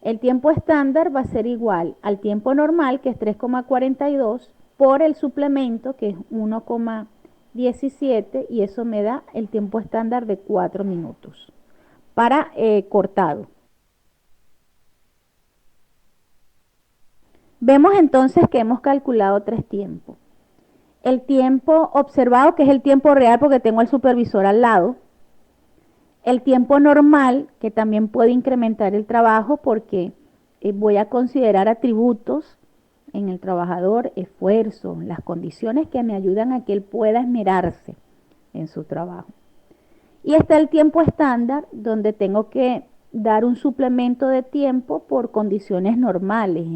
El tiempo estándar va a ser igual al tiempo normal, que es 3,42, por el suplemento, que es 1,17, y eso me da el tiempo estándar de 4 minutos para cortado. Vemos entonces que hemos calculado 3 tiempos. El tiempo observado, que es el tiempo real porque tengo al supervisor al lado. El tiempo normal, que también puede incrementar el trabajo porque voy a considerar atributos en el trabajador, esfuerzo, las condiciones que me ayudan a que él pueda esmerarse en su trabajo. Y está el tiempo estándar, donde tengo que dar un suplemento de tiempo por condiciones normales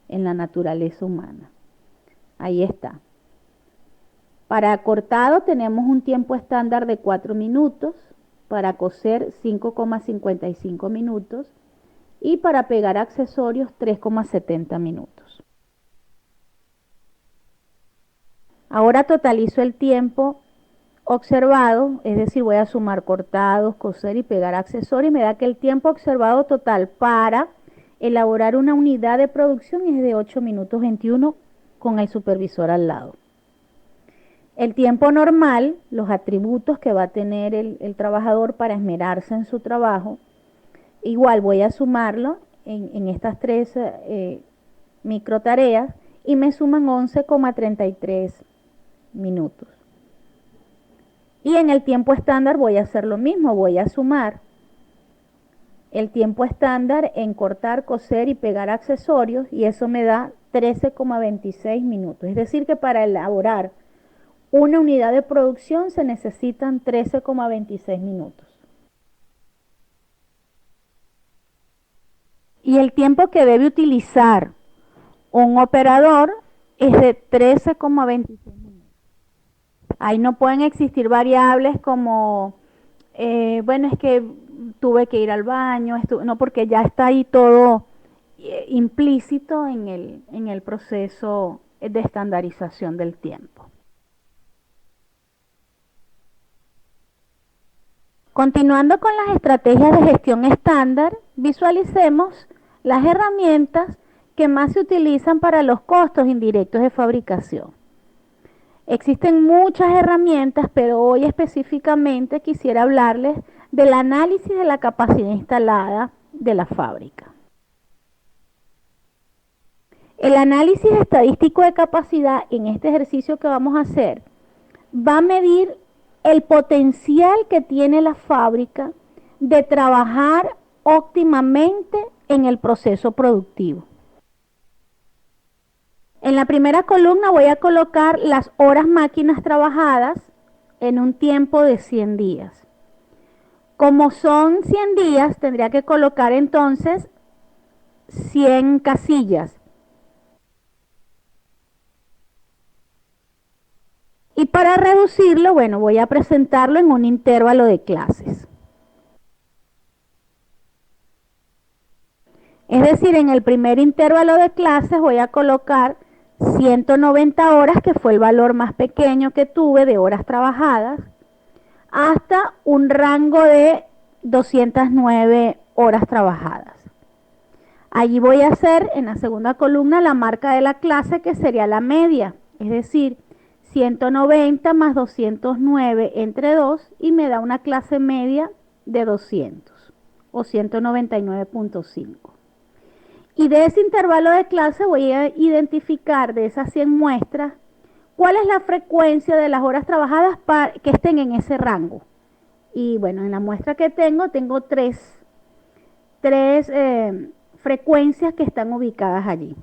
en la naturaleza humana. Ahí está. Para cortado tenemos un tiempo estándar de 4 minutos, para coser 5,55 minutos y para pegar accesorios 3,70 minutos. Ahora totalizo el tiempo observado, es decir, voy a sumar cortados, coser y pegar accesorios, y me da que el tiempo observado total para elaborar una unidad de producción es de 8 minutos 21 con el supervisor al lado. El tiempo normal, los atributos que va a tener el trabajador para esmerarse en su trabajo, igual voy a sumarlo en estas 3 micro tareas y me suman 11,33 minutos. Y en el tiempo estándar voy a hacer lo mismo, voy a sumar el tiempo estándar en cortar, coser y pegar accesorios, y eso me da 13,26 minutos. Es decir, que para elaborar una unidad de producción se necesitan 13,26 minutos. Y el tiempo que debe utilizar un operador es de 13,26 minutos. Ahí no pueden existir variables como, bueno, es que tuve que ir al baño, no, porque ya está ahí todo implícito en el proceso de estandarización del tiempo. Continuando con las estrategias de gestión estándar, visualicemos las herramientas que más se utilizan para los costos indirectos de fabricación. Existen muchas herramientas, pero hoy específicamente quisiera hablarles del análisis de la capacidad instalada de la fábrica. El análisis estadístico de capacidad en este ejercicio que vamos a hacer va a medir el potencial que tiene la fábrica de trabajar óptimamente en el proceso productivo. En la primera columna voy a colocar las horas máquinas trabajadas en un tiempo de 100 días. Como son 100 días, tendría que colocar entonces 100 casillas. Y para reducirlo, bueno, voy a presentarlo en un intervalo de clases. Es decir, en el primer intervalo de clases voy a colocar 190 horas, que fue el valor más pequeño que tuve de horas trabajadas, hasta un rango de 209 horas trabajadas. Allí voy a hacer en la segunda columna la marca de la clase, que sería la media, es decir, 190 más 209 entre 2, y me da una clase media de 200 o 199.5. Y de ese intervalo de clase voy a identificar de esas 100 muestras cuál es la frecuencia de las horas trabajadas que estén en ese rango. Y bueno, en la muestra que tengo tres frecuencias que están ubicadas allí.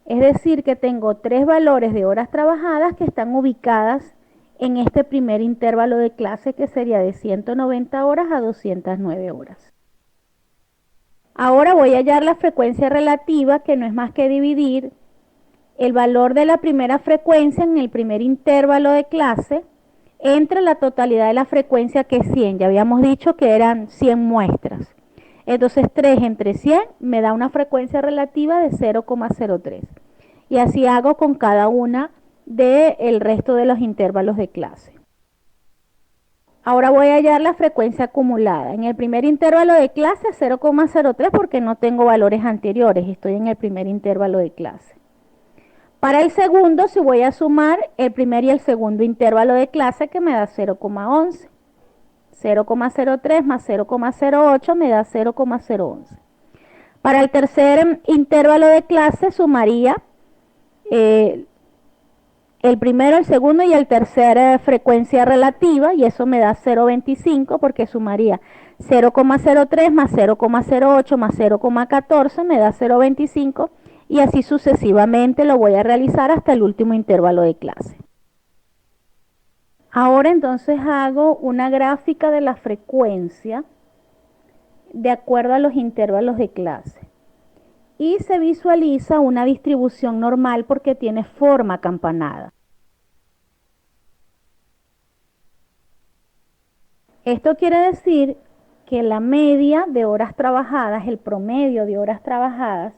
Es decir, que tengo 3 valores de horas trabajadas que están ubicadas en este primer intervalo de clase, que sería de 190 horas a 209 horas. Ahora voy a hallar la frecuencia relativa, que no es más que dividir el valor de la primera frecuencia en el primer intervalo de clase entre la totalidad de la frecuencia, que es 100. Ya habíamos dicho que eran 100 muestras. Entonces 3 entre 100 me da una frecuencia relativa de 0,03. Y así hago con cada una del resto de los intervalos de clase. Ahora voy a hallar la frecuencia acumulada. En el primer intervalo de clase 0,03 porque no tengo valores anteriores, estoy en el primer intervalo de clase. Para el segundo, si voy a sumar el primer y el segundo intervalo de clase, que me da 0,11. 0,03 más 0,08 me da 0,011. Para el tercer intervalo de clase sumaría el primero, el segundo y el tercer frecuencia relativa, y eso me da 0,25 porque sumaría 0,03 más 0,08 más 0,14 me da 0,25, y así sucesivamente lo voy a realizar hasta el último intervalo de clase. Ahora entonces hago una gráfica de la frecuencia de acuerdo a los intervalos de clase. Y se visualiza una distribución normal porque tiene forma acampanada. Esto quiere decir que la media de horas trabajadas, el promedio de horas trabajadas,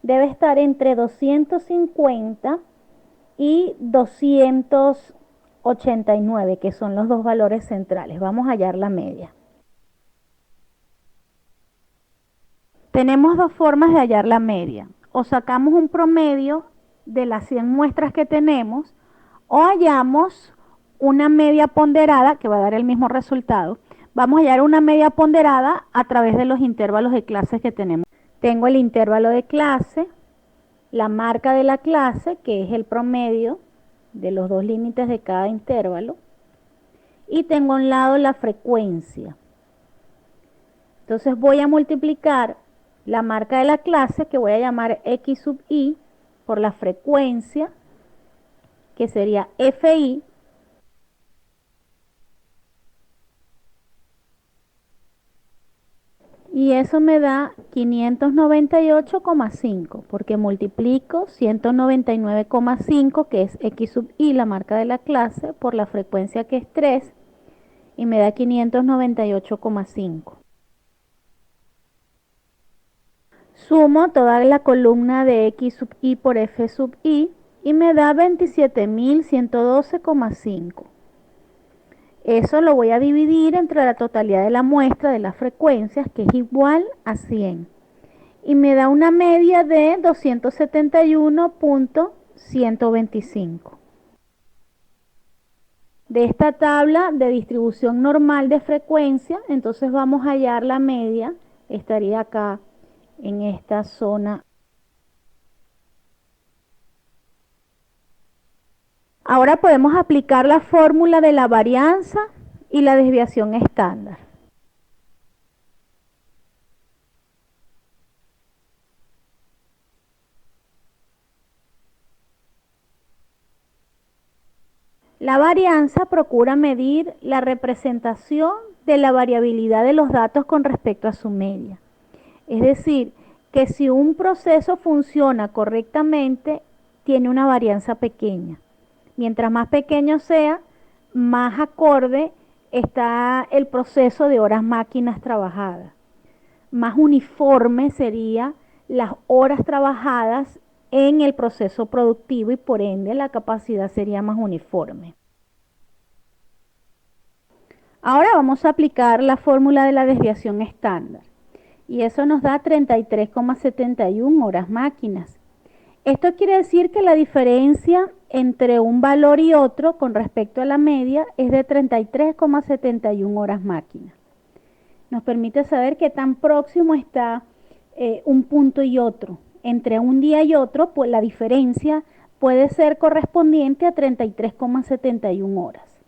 debe estar entre 250 y 289, que son los dos valores centrales. Vamos a hallar la media. Tenemos dos formas de hallar la media. O sacamos un promedio de las 100 muestras que tenemos, o hallamos una media ponderada que va a dar el mismo resultado. Vamos a hallar una media ponderada a través de los intervalos de clases que tenemos. Tengo el intervalo de clase, la marca de la clase, que es el promedio de los dos límites de cada intervalo, y tengo a un lado la frecuencia. Entonces voy a multiplicar la marca de la clase, que voy a llamar X sub I, por la frecuencia, que sería FI, y eso me da 598,5, porque multiplico 199,5, que es X sub I, la marca de la clase, por la frecuencia, que es 3, y me da 598,5. Sumo toda la columna de X sub I por F sub I y me da 27.112,5. Eso lo voy a dividir entre la totalidad de la muestra de las frecuencias, que es igual a 100. Y me da una media de 271.125. De esta tabla de distribución normal de frecuencia, entonces vamos a hallar la media. Estaría acá en esta zona. Ahora podemos aplicar la fórmula de la varianza y la desviación estándar. La varianza procura medir la representación de la variabilidad de los datos con respecto a su media. Es decir, que si un proceso funciona correctamente, tiene una varianza pequeña. Mientras más pequeño sea, más acorde está el proceso de horas máquinas trabajadas. Más uniforme sería las horas trabajadas en el proceso productivo y por ende la capacidad sería más uniforme. Ahora vamos a aplicar la fórmula de la desviación estándar y eso nos da 33,71 horas máquinas. Esto quiere decir que la diferencia entre un valor y otro con respecto a la media es de 33,71 horas máquinas. Nos permite saber qué tan próximo está un punto y otro. Entre un día y otro, pues la diferencia puede ser correspondiente a 33,71 horas.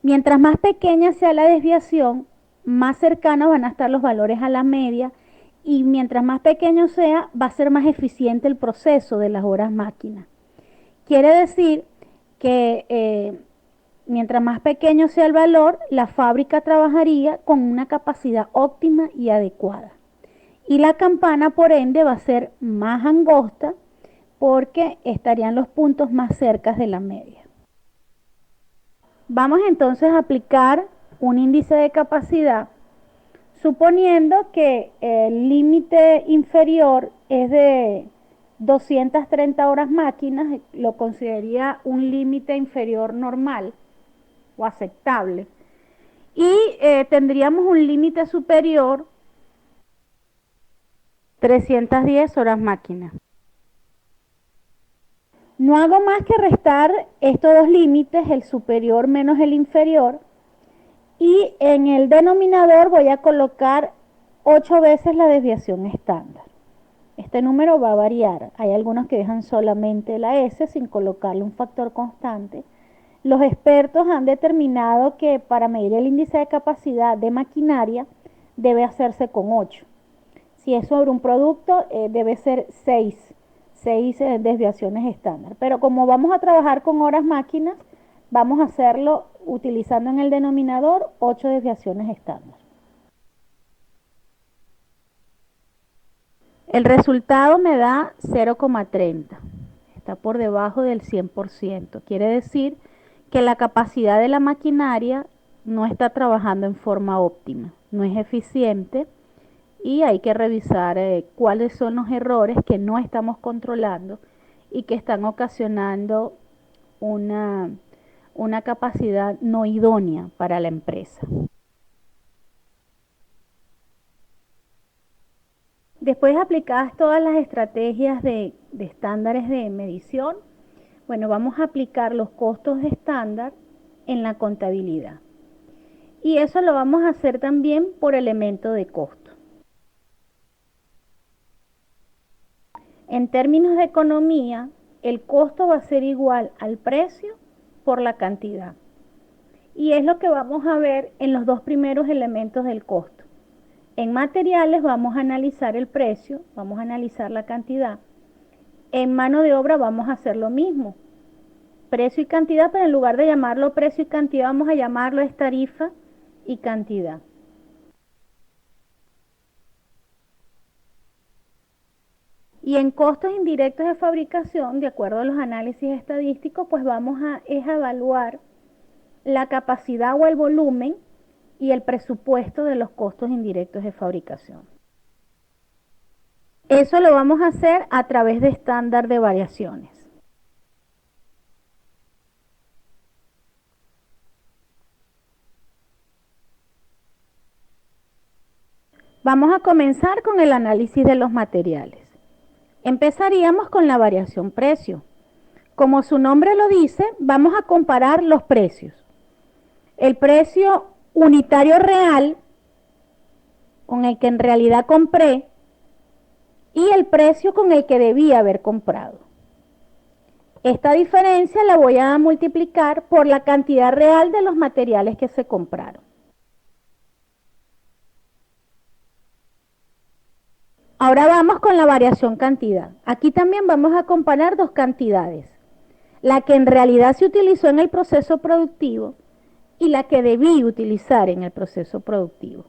Mientras más pequeña sea la desviación, más cercanos van a estar los valores a la media, y mientras más pequeño sea, va a ser más eficiente el proceso de las horas máquinas. Quiere decir que mientras más pequeño sea el valor, la fábrica trabajaría con una capacidad óptima y adecuada. Y la campana, por ende, va a ser más angosta porque estarían los puntos más cerca de la media. Vamos entonces a aplicar un índice de capacidad suponiendo que el límite inferior es de 230 horas máquinas, lo consideraría un límite inferior normal o aceptable. Y tendríamos un límite superior, 310 horas máquina. No hago más que restar estos dos límites, el superior menos el inferior, y en el denominador voy a colocar 8 veces la desviación estándar. Este número va a variar. Hay algunos que dejan solamente la S sin colocarle un factor constante. Los expertos han determinado que para medir el índice de capacidad de maquinaria debe hacerse con 8. Si es sobre un producto, debe ser 6 desviaciones estándar. Pero como vamos a trabajar con horas máquinas, vamos a hacerlo utilizando en el denominador 8 desviaciones estándar. El resultado me da 0,30. Está por debajo del 100%. Quiere decir que la capacidad de la maquinaria no está trabajando en forma óptima, no es eficiente y hay que revisar cuáles son los errores que no estamos controlando y que están ocasionando una capacidad no idónea para la empresa. Después de aplicadas todas las estrategias de estándares de medición, bueno, vamos a aplicar los costos de estándar en la contabilidad. Y eso lo vamos a hacer también por elemento de costo. En términos de economía, el costo va a ser igual al precio por la cantidad. Y es lo que vamos a ver en los dos primeros elementos del costo. En materiales vamos a analizar el precio, vamos a analizar la cantidad. En mano de obra vamos a hacer lo mismo. Precio y cantidad, pero en lugar de llamarlo precio y cantidad, vamos a llamarlo es tarifa y cantidad. Y en costos indirectos de fabricación, de acuerdo a los análisis estadísticos, pues vamos a evaluar la capacidad o el volumen y el presupuesto de los costos indirectos de fabricación. Eso lo vamos a hacer a través de estándar de variaciones. Vamos a comenzar con el análisis de los materiales. Empezaríamos con la variación precio. Como su nombre lo dice, vamos a comparar los precios. El precio unitario real, con el que en realidad compré, y el precio con el que debía haber comprado. Esta diferencia la voy a multiplicar por la cantidad real de los materiales que se compraron. Ahora vamos con la variación cantidad. Aquí también vamos a comparar dos cantidades. La que en realidad se utilizó en el proceso productivo y la que debí utilizar en el proceso productivo.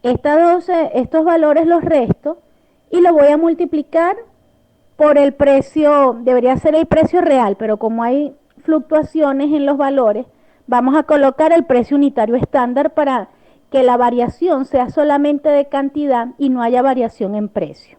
Estos valores los resto y lo voy a multiplicar por el precio, debería ser el precio real, pero como hay fluctuaciones en los valores, vamos a colocar el precio unitario estándar para que la variación sea solamente de cantidad y no haya variación en precio.